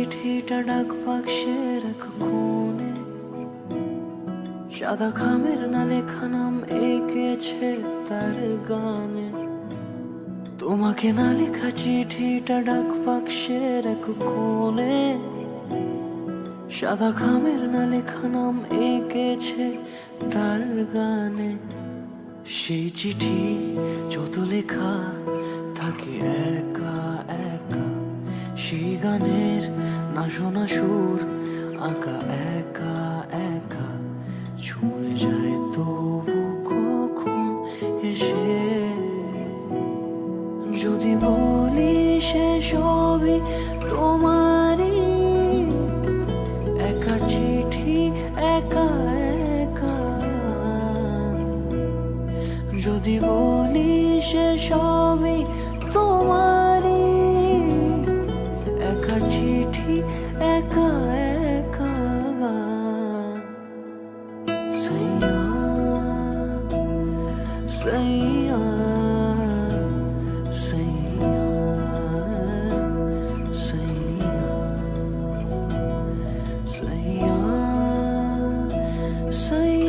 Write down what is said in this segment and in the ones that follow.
চিঠিটা ডাক বাক্সের এক কোণে, সাদা খামের না লেখা নাম এঁকেছে তার গানে। তোমাকে না লেখা চিঠিটা ডাক বাক্সের এক কোণে, সাদা খামের না লেখা নাম এঁকেছে তার গানে। সেই চিঠি যত লেখা থাকে একা একা, সেই গানের না শোনা সুর আঁকা একা একা, ছুঁয়ে যায় তবু কখন এসে। যদি বলি সে সবই তোমারই, একা চিঠি একা একা। যদি বলি সে সবই তোমারই, একা চিঠি একা একা। সাইয়া সাইয়া সাইয়া সাইয়া সাইয়া সাইয়া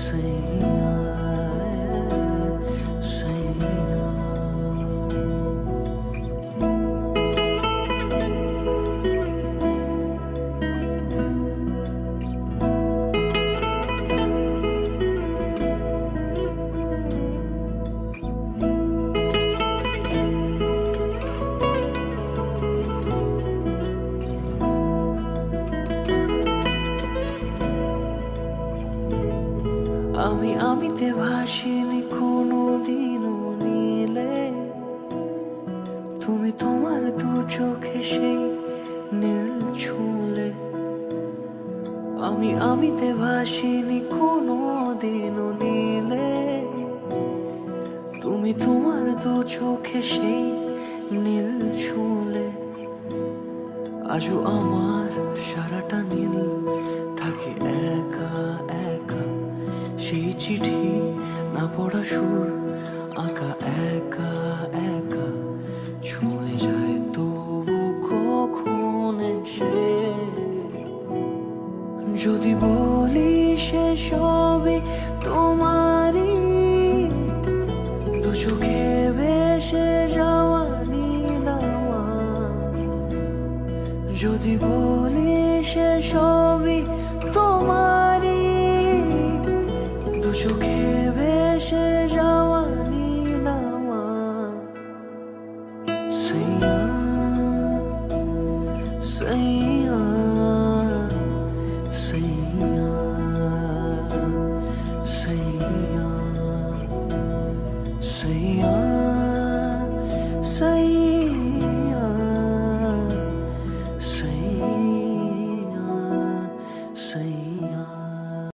সাইয়া সাইয়া। আমি আমিতে ভাসিনি কোনো দিনও নীলে, তুমি তোমার দু চোখে সেই নীল ছুঁলে। আমি আমিতে ভাসিনি কোনো দিনও নীলে, তুমি তোমার দু চোখে সেই নীল ছুঁলে। আজও আমার সারাটা নীল থাকে একা একা, সেই চিঠি না পড়া সুর আঁকা একা একা, ছুঁয়ে যায় তবু কখন এসে। যদি বলি সে সবই তোমারই, দু চোখে ভেসে যাওয়া নীলামা। যদি বলি সে সবই তোমারই, দু চোখে ভেসে যাওয়া নীলামা। সাইয়া সাইয়া সাইয়া সাইয়া সাইয়া সাইয়া।